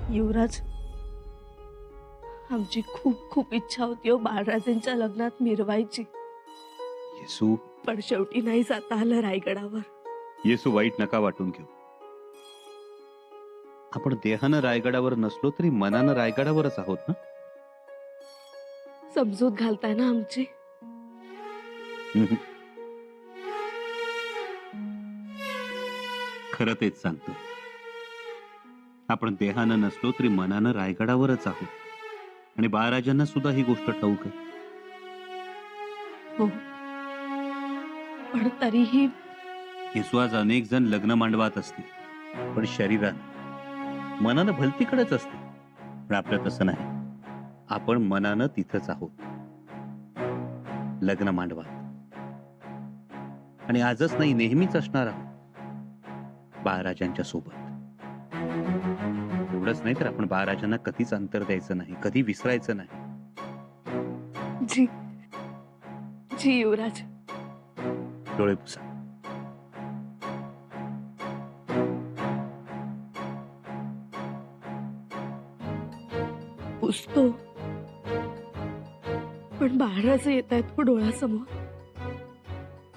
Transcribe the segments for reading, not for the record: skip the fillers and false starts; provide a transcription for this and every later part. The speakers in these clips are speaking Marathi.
युवराज, आमची खूप खूप इच्छा होती हो बाळराजेंच्या लग्नात मिरवायची, येसू, पण शेवटी नाही जाता आलं रायगडावर. येसू वाईट नका वाटून घेऊ. आपण देहानं रायगडावर नसलो तरी मनानं रायगडावरच आहोत ना. समजूत घालताय ना आमची? हम्म. खरं तेच सांगतो. आपण देहानं नसलो तरी मनानं रायगडावरच आहोत आणि बाळराजांना सुद्धा ही गोष्ट ठाऊक आहे. हो, पण तरीही येसू, आज अनेक जण लग्न मांडवात असतील पण शरीरानं मनानं भलतीकडेच असते. पण आपलं तसं नाही. आपण मनानं तिथंच आहोत, लग्न मांडवात. आणि आजच नाही, नेहमीच असणार आहोत बाळराजांच्या सोबत. एवढंच नाही तर आपण बाळराजांना कधीच अंतर द्यायचं नाही, कधी विसरायचं नाही. जी जी युवराज. डोळे पुसा. पुसतो, पण बाळराजे येत आहेत हो डोळ्यासमोर.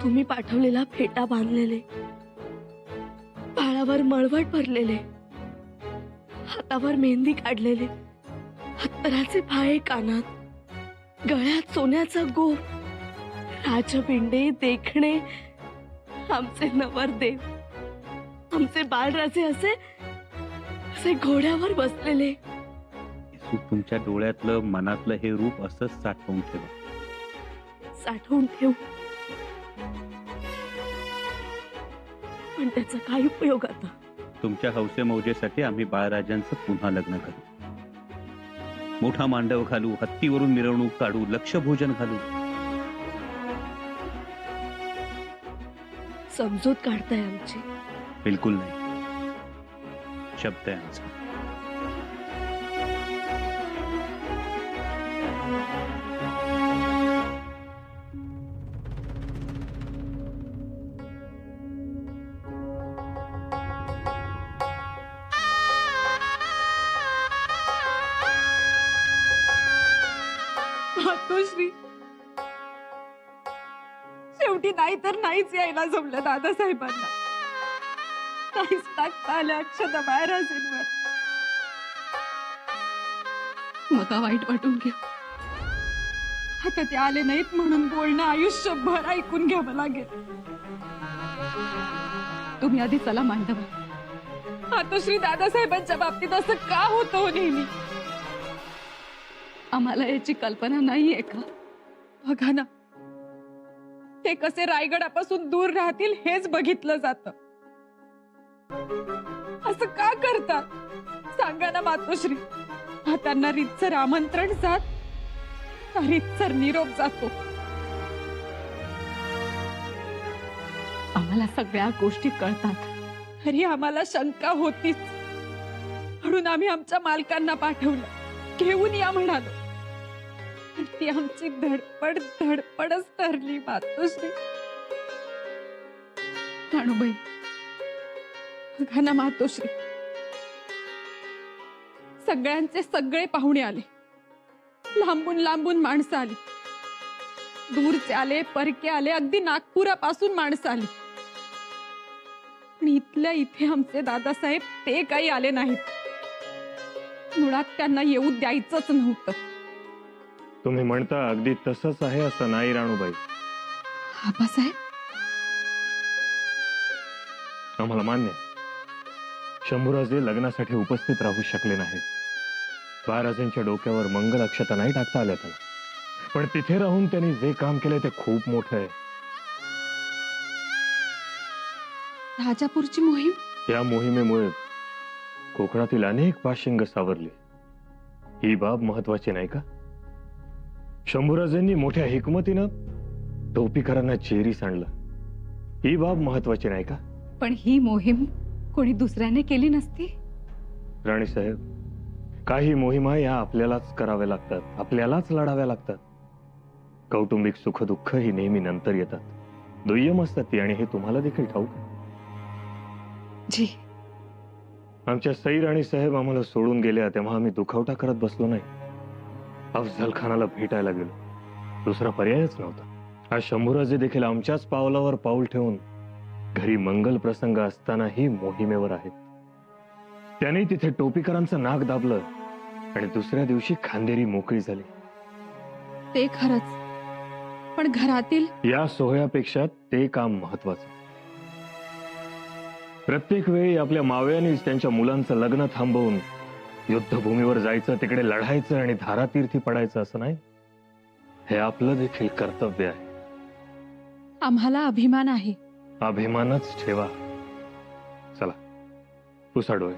तुम्ही पाठवलेला फेटा बांधलेले, बाळावर मळवट भरलेले, हातावर मेहंदी काढलेले, हत्तराचे फाळे कानात, गळ्यात सोन्याचा गोफ, राजपिंडे देखणे, आमचे नवरदेव, आमचे बाळराजे असे असे घोड्यावर बसलेले. येसू, तुमच्या डोळ्यातलं मनातलं हे रूप असंच साठवून ठेवा. साठवून ठेवू, पण त्याचा काय उपयोग आता? तुमच्या हौसे मौजेसाठी आम्ही बाळराजांचं पुन्हा लग्न करू. मोठा मांडव घालू, हत्तीवरून मिरवणूक काढू, लक्ष भोजन घालू. समजूत काढताय आमची? बिलकुल नाही. शब्द आहे आमचा. मातोश्री, शेवटी नाही तर नाहीच यायला जमलं दादासाहेबांना. काहीच टाकता आलं अक्षता बाळराजेंवर. मका वाईट वाटून घेऊ. आता ते आले नाहीत म्हणून बोलणं आयुष्यभर ऐकून घ्यावं लागेल. तुम्ही आधी चला मांडवा. मातोश्री, दादासाहेबांच्या बाबतीत असं का होतं हो नेहमी? आम्हाला याची कल्पना नाहीये का? बघा ना, ते कसे रायगडापासून दूर राहतील हेच बघितलं जातं. असं का करतात सांगा ना मातोश्री. त्यांना रीतसर आमंत्रण जात, रीतसर निरोप जातो. आम्हाला सगळ्या गोष्टी कळतात, तरी आम्हाला शंका होतीच. म्हणून आम्ही आमच्या मालकांना पाठवलं, घेऊन या म्हणालो. पण ती आमची धडपड धडपडच ठरली मातोश्री. अणुबाई, बघा ना मातोश्री, सगळ्यांचे सगळे पाहुणे आले. लांबून लांबून माणसं आली. दूरचे आले, परके आले, अगदी नागपुरापासून माणसं आली. पण इथल्या इथे आमचे दादासाहेब ते काही आले नाहीत. मुळात त्यांना येऊ द्यायचंच नव्हतं. तुम्ही म्हणता अगदी तसंच आहे असं नाही राणूबाई. आबासाहेब, आम्हाला मान्य आहे. शंभूराजे लग्नासाठी उपस्थित राहू शकले नाहीत. बाळराजेंच्या डोक्यावर मंगल अक्षता नाही टाकता आल्या त्याला. पण तिथे राहून त्यांनी जे काम केलंय ते खूप मोठं आहे. राजापूरची मोहीम, या मोहिमेमुळे कोकणातील अनेक बाशिंग सावरली. ही बाब महत्वाची नाही का? शंभूराजेंनी मोठ्या हिकमतीनं टोपीकरांना चेरीस आणलं. ही बाब महत्वाची नाही का? पण ही मोहीम कोणी दुसऱ्याने केली नसती. राणीसाहेब, काही मोहिमा या आपल्यालाच कराव्या लागतात, आपल्यालाच लढाव्या लागतात. कौटुंबिक सुखदुःख ही नेहमी नंतर येतात, दुय्यम असतात ती, आणि हे तुम्हाला देखील ठाऊक आहे. जी, आमच्या सईर आणि साहेब आम्हाला सोडून गेल्या तेव्हा आम्ही दुखावटा करत बसलो नाही. अफजल खानाला भेटायला गेलो. दुसरा पर्यायच नव्हता. आज शंभूराजे देखील आमच्याच पावलावर पाऊल ठेवून घरी मंगल प्रसंग असतानाही मोहिमेवर आहेत. त्याने तिथे टोपीकरांचं नाक दाबलं आणि दुसऱ्या दिवशी खांदेरी मोकळी झाली. ते खरंच, पण घरातील या सोहळ्यापेक्षा ते काम महत्वाचं. प्रत्येक वेळी आपल्या मावळ्यांनीच त्यांच्या मुलांचं लग्न थांबवून युद्धभूमीवर जायचं, तिकडे लढायचं आणि धारातीर्थी पडायचं असं नाही. हे आपलं देखील कर्तव्य आहे. आम्हाला अभिमान आहे. अभिमानच ठेवा. चला, पुसा डोळे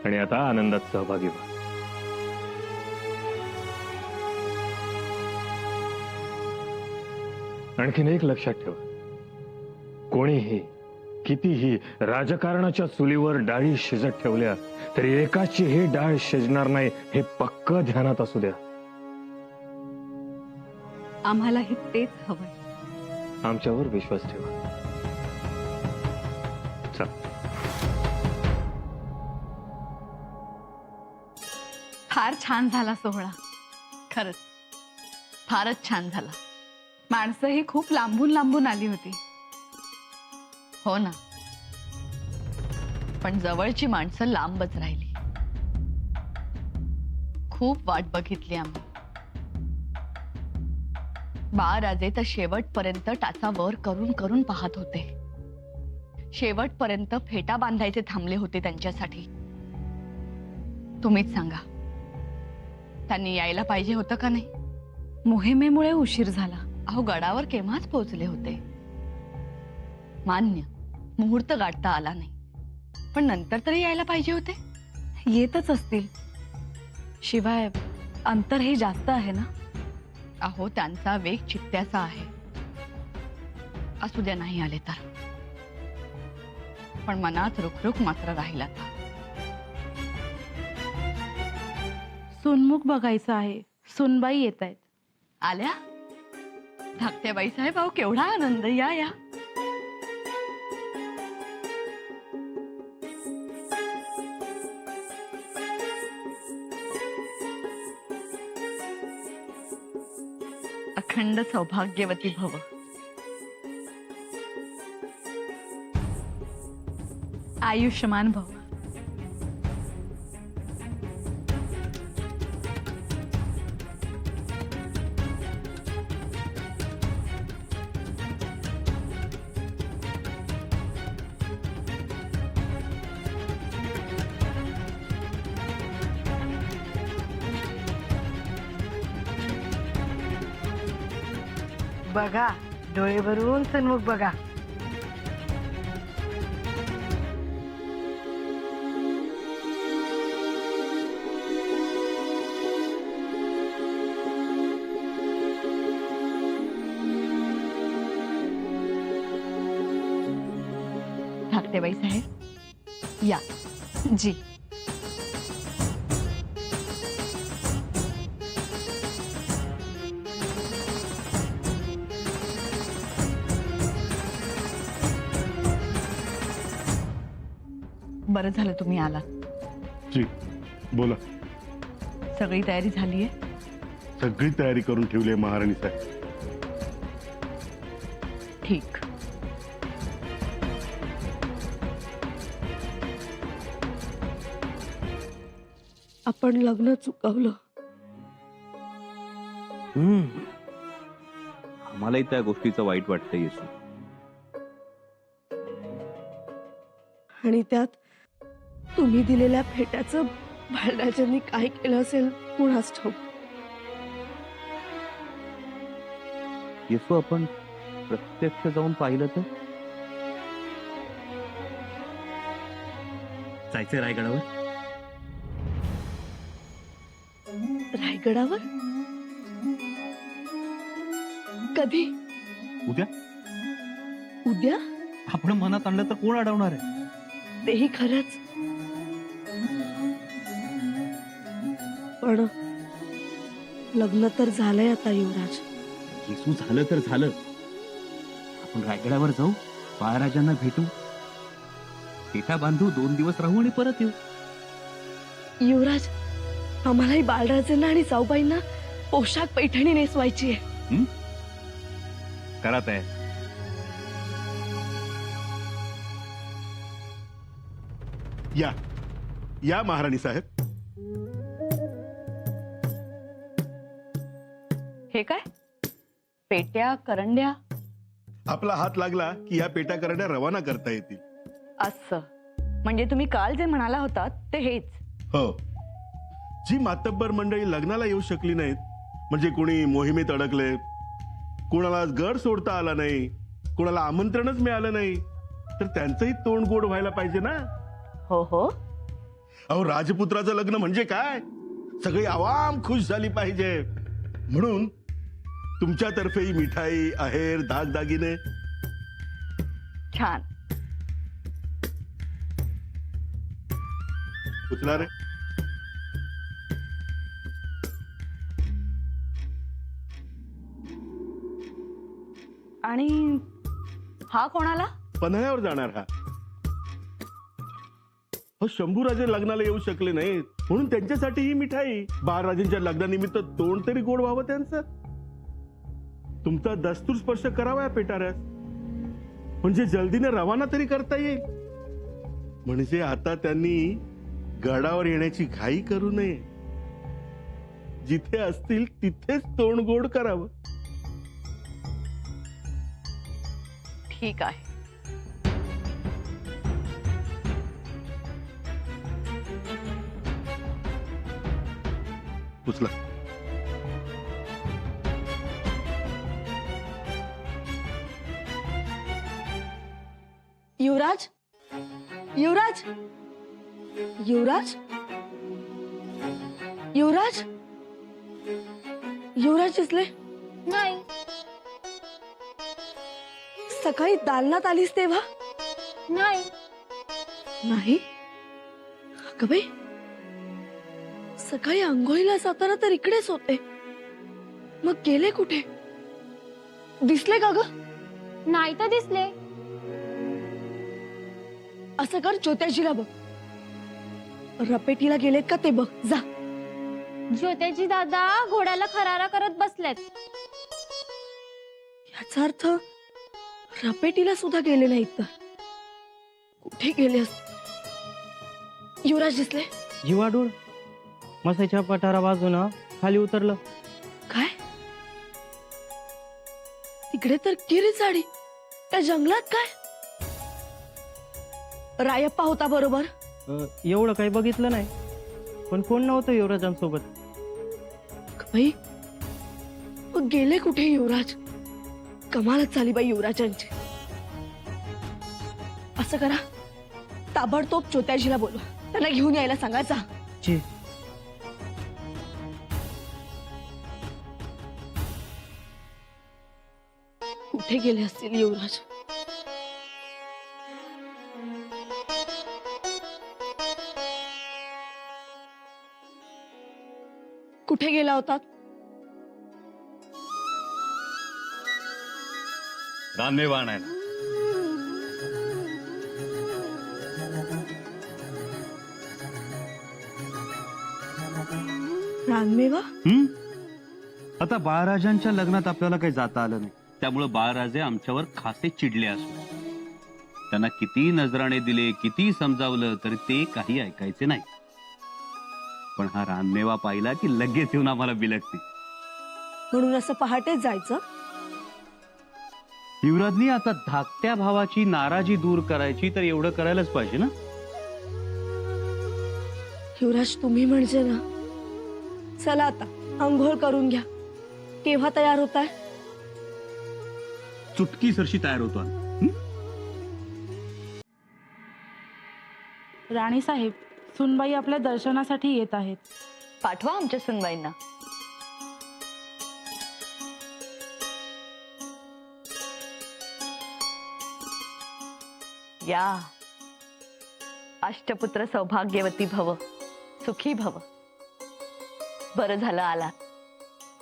आणि आता आनंदात सहभागी व्हा. आणखीन एक लक्षात ठेवा, कोणीही कितीही राजकारणाच्या चुलीवर डाळी शिजत ठेवल्या तरी एकाचीही डाळ शिजणार नाही, हे पक्क ध्यानात असू द्या. आम्हालाही तेच हवंय. आमच्यावर विश्वास ठेवा. चल. फार छान झाला सोहळा. खरंच फारच छान झाला. माणसंही खूप लांबून लांबून आली होती. हो ना, पण जवळची माणसं लांबच राहिली. खूप वाट बघितली आम्ही. बाळराजे तर शेवटपर्यंत टाचा वर करून करून पाहत होते. शेवटपर्यंत फेटा बांधायचे थांबले होते त्यांच्यासाठी. तुम्हीच सांगा, त्यांनी यायला पाहिजे होतं का नाही? मोहिमेमुळे उशीर झाला. अहो, गडावर केव्हाच पोहोचले होते. मान्य, मुहूर्त गाठता आला नाही, पण नंतर तरी यायला पाहिजे होते. येतच असतील. शिवाय अंतर हे जास्त आहे ना. अहो, त्यांचा वेग चित्त्याचा आहे. असू द्या, नाही आले तर. पण मनात रुखरुख मात्र राहील. आता सुनमुख बघायचं आहे. सुनबाई येत आहेत. आल्या धाकट्या बाई साहेब. अहो, केवढा आनंद. या या. अखंड सौभाग्यवती भव. आयुष्यमान भव. बघा, डोळे भरून सन्मुख बघा. धाकटे बाई साहेब, या. जी. बरं झालं तुम्ही आलात. जी बोला. सगळी तयारी झालीये? सगळी तयारी करून ठेवली आहे महाराणी साहेब. ठीक. आपण लग्न चुकवलं. आम्हालाही त्या गोष्टीचं वाईट वाटतं येसू. आणि त्यात तुम्ही दिलेल्या फेट्याचं भालराजांनी काय केलं असेल कुणास ठाऊक. येसू, आपण प्रत्यक्ष जाऊन पाहिलं तर. जायचंय रायगडावर. रायगडावर कधी? उद्या. उद्या? आपण मनात आणलं तर कोण अडवणार आहे? तेही खरंच. पण लग्न तर झालंय आता युवराज. येसू, झालं तर झालं. आपण रायगडावर जाऊ, बाळराजांना भेटू फेटा बांधू, 2 दिवस राहू आणि परत येऊ. युवराज, आम्हालाही बाळराजेंना आणि जाऊबाईंना पोशाख पैठणी नेसवायची आहे. करत आहे. या या महाराणी साहेब. हे काय? पेट्या, करंड्या? आपला हात लागला की या पेट्या करड्या रवाना करता येतील. असं म्हणजे तुम्ही काल जे म्हणाला होतात ते हेच? हो. जी मातब्बर मंडळी लग्नाला येऊ शकली नाहीत, म्हणजे कोणी मोहिमेत अडकले, कोणाला गड सोडता आला नाही, कोणाला आमंत्रणच मिळालं नाही, तर त्यांचंही तोंड गोड व्हायला पाहिजे ना. हो हो. अहो, राजपुत्राचं लग्न म्हणजे काय? सगळी आवाम खुश झाली पाहिजे. म्हणून तुमच्यातर्फेही मिठाई, आहेर, दागदागिने. छान. उचला रे. आणि हा कोणाला? पन्हाळ्यावर जाणार हा. हो, शंभूराजे लग्नाला येऊ शकले नाहीत म्हणून त्यांच्यासाठी ही मिठाई. बाळराजेंच्या लग्नानिमित्त तोंड तरी गोड व्हावं त्यांचं. तुमचा दस्तूर स्पर्श करावा या पेटाऱ्यास, म्हणजे जल्दीने रवाना तरी करता येईल. म्हणजे आता त्यांनी गडावर येण्याची घाई करू नये. जिथे असतील तिथेच तोंड गोड करावं. ठीक आहे. उचला. युवराज, युवराज, युवराज, युवराज, युवराज दिसले नाही. सकाळी दालनात आलीस तेव्हा? नाही. नाही. अगं बाई, सकाळी आंघोळीला जाताना तर इकडेच होते, मग गेले कुठे? दिसले का ग? नाही तर दिसले. असं कर, ज्योत्याजीला बघ. रपेटीला गेलेत का ते बघ जा. ज्योत्याजी दादा घोड्याला खरारा करत बसलेत. याचा अर्थ रपेटीला सुद्धा गेले नाहीत तर कुठे गेले असते? युवराज दिसले? जीवाडूळ मसाच्या पठारा बाजूनं खाली उतरलं. काय? तिकडे तर किरी झाडी, त्या जंगलात काय? रायप्पा होता बरोबर? एवढं काही बघितलं नाही, पण कोण नव्हतं युवराजांसोबत. बाई, मग गेले कुठे युवराज? कमालच झाली बाई युवराजांची. असं करा, ताबडतोब ज्योत्याजीला बोलवा, त्यांना घेऊन यायला सांगा जा. जी. कुठे गेले असतील युवराज? कुठे गेला होता? रानमेवा आणायला. रानमेवा? आता बाळराजांच्या लग्नात आपल्याला काही जाता आलं नाही, त्यामुळे बाळराजे आमच्यावर खासे चिडले असू. त्यांना किती नजराणे दिले, किती समजावलं तरी ते काही ऐकायचे नाही. पण हा रानमेवा पाहिला की लगेच येऊन आम्हाला बिलगते. म्हणून असं पहाटेच जायचं? युवराजनी आता धाकट्या भावाची नाराजी दूर करायची तर एवढं करायलाच पाहिजे ना. युवराज, तुम्ही म्हणजे ना, चला आता आंघोळ करून घ्या. केव्हा तयार होताय? चुटकी सरशी तयार होतो आम्ही. राणी साहेब, सुनबाई आपल्या दर्शनासाठी येत आहेत. पाठवा आमच्या सुनबाईंना. या. अष्टपुत्र सौभाग्यवती भव, सुखी भव. बरं झालं आलात.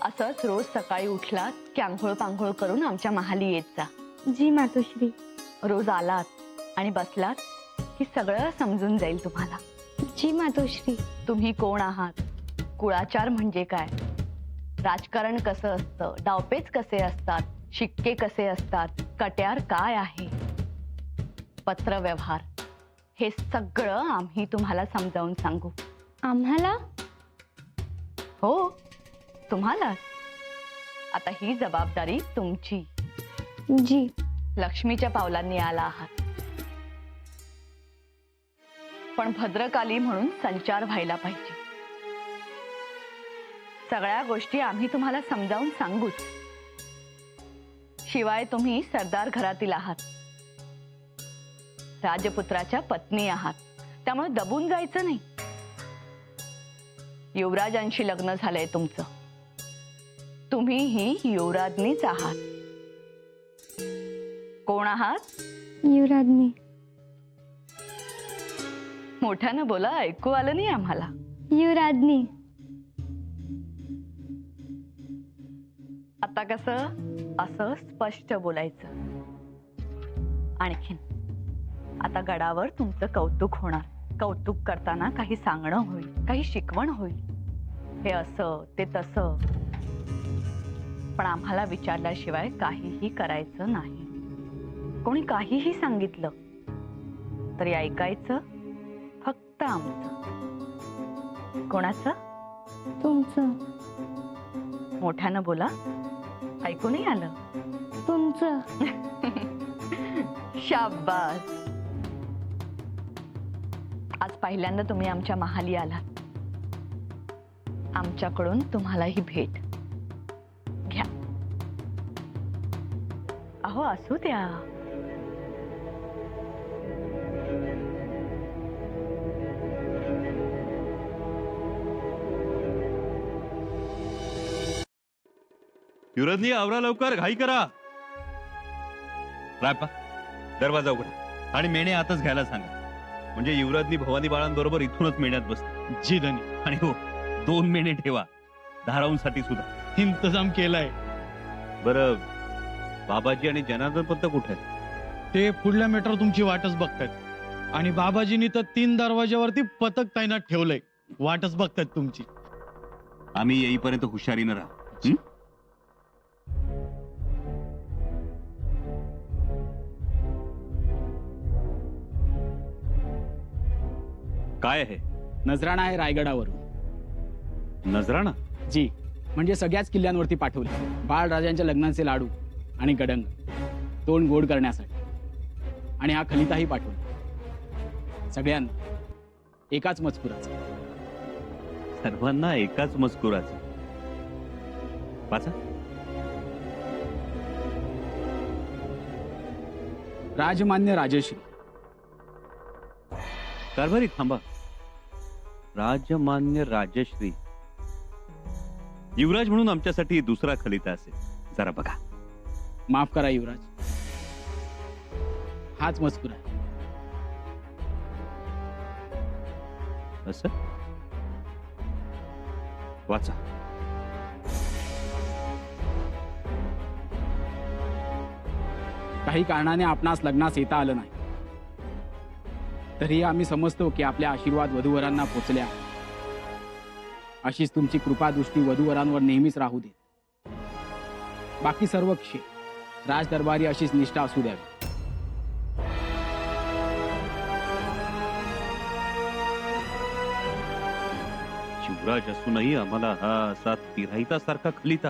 असंच रोज सकाळी उठलात की आंघोळ पांघोळ करून आमच्या महाली येत जा. जी मातोश्री. रोज आलात आणि बसलात की सगळं समजून जाईल तुम्हाला. जी मातोश्री. तुम्ही कोण आहात, कुळाचार म्हणजे काय, राजकारण कसं असतं, डावपेच कसे असतात, शिक्के कसे असतात, कट्यार काय आहे, पत्रव्यवहार, हे सगळं आम्ही तुम्हाला समजावून सांगू. आम्हाला? हो, तुम्हाला. आता ही जबाबदारी तुमची. जी. लक्ष्मीच्या पावलांनी आला आहात, पण भद्रकाली म्हणून संचार व्हायला पाहिजे. सगळ्या गोष्टी आम्ही तुम्हाला समजावून सांगूच. शिवाय तुम्ही सरदार घरातील आहात, राजपुत्राच्या पत्नी आहात, त्यामुळे दबून जायचं नाही. युवराजांशी लग्न झालंय तुमचं, तुम्हीही युवराजनीच आहात. कोण आहात? युवराजनी. मोठ्यानं बोला, ऐकू आलं नाही आम्हाला. युवराजनी. आता कसं, असं स्पष्ट बोलायचं. आणखीन आता गडावर तुमचं कौतुक होणार. कौतुक करताना काही सांगणं होईल, काही शिकवण होईल. हे असं ते तसं, पण आम्हाला विचारल्याशिवाय काहीही करायचं नाही. कोणी काहीही सांगितलं तरी ऐकायचं फक्त आमचं. कोणाचं? तुमचं. मोठ्यानं बोला, ऐकू नाही आलं. तुमचं. शाबास. आज पहिल्यांदा तुम्ही आमच्या महाली आलात. आमच्याकडून तुम्हाला ही भेट घ्या. अहो, असू द्या. युवराजनी, आवरा लवकर, घाई करा. रायपा, दरवाजा उघडा आणि मेणे आताच घ्यायला सांगा. म्हणजे युवराजनी भवानी बाळांबरोबर इथूनच मेण्यात बसते. जी धनी. आणि हो, 2 मेणे ठेवा धाराऊंसाठी सुद्धा. इंतजाम केलाय. बरं, बाबाजी आणि जनार्दन पंत कुठे आहेत? ते पुढल्या मेट्रो तुमची वाटच बघतायत. आणि बाबाजींनी तर 3 दरवाज्यावरती पथक तैनात ठेवलंय, वाटच बघतायत तुमची. आम्ही येईपर्यंत हुशारीनं राहा. हं? काय आहे? नजराणा आहे रायगडावरून. नजराणा? जी, म्हणजे सगळ्याच किल्ल्यांवरती पाठवले. बाळराजांच्या लग्नाचे लाडू आणि गडंग तोंड गोड करण्यासाठी. आणि हा खलिताही पाठवला. सगळ्यांना एकाच मजकुराचा. सर्वांना एकाच मजकुराचा. वाचा. राजमान्य राजश्री. कारभारी थांबा. राजमान्य राजश्री. युवराज म्हणून आमच्यासाठी दुसरा खलिता असेल. जरा बघा. माफ करा युवराज, हाच मजकुर आहे. असं वाचा. काही कारणाने आपणास लग्नास येता आलं नाही, तरी आम्ही समजतो की आपल्या आशीर्वाद वधूवरांना पोचल्या. अशीच तुमची कृपादृष्टी वधूवरांवर नेहमीच राहू दे. बाकी सर्व क्षेत्र राजदरबारी अशीच निष्ठा असू द्यावी. युवराज असूनही आम्हाला हा असा तिराहिता सारखा खलिता.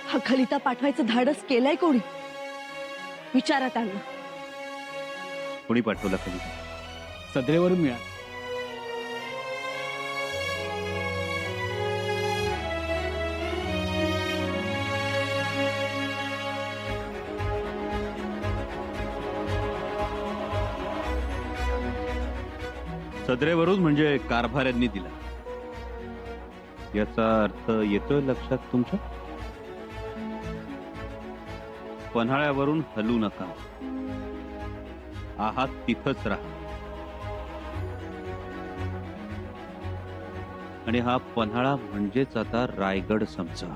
हा खलिता पाठवायचं धाडस केलंय कोणी? विचारा त्यांना. कोणी पाठवला खलिता? सदरेवरून मिळाला. सदरेवरून म्हणजे कारभाऱ्यांनी दिला. याचा अर्थ येतोय लक्षात तुमच्या? पन्हाळ्यावरून हलू नका, आहात तिथंच राहा. आणि हा पन्हाळा म्हणजेच आता रायगड समजा.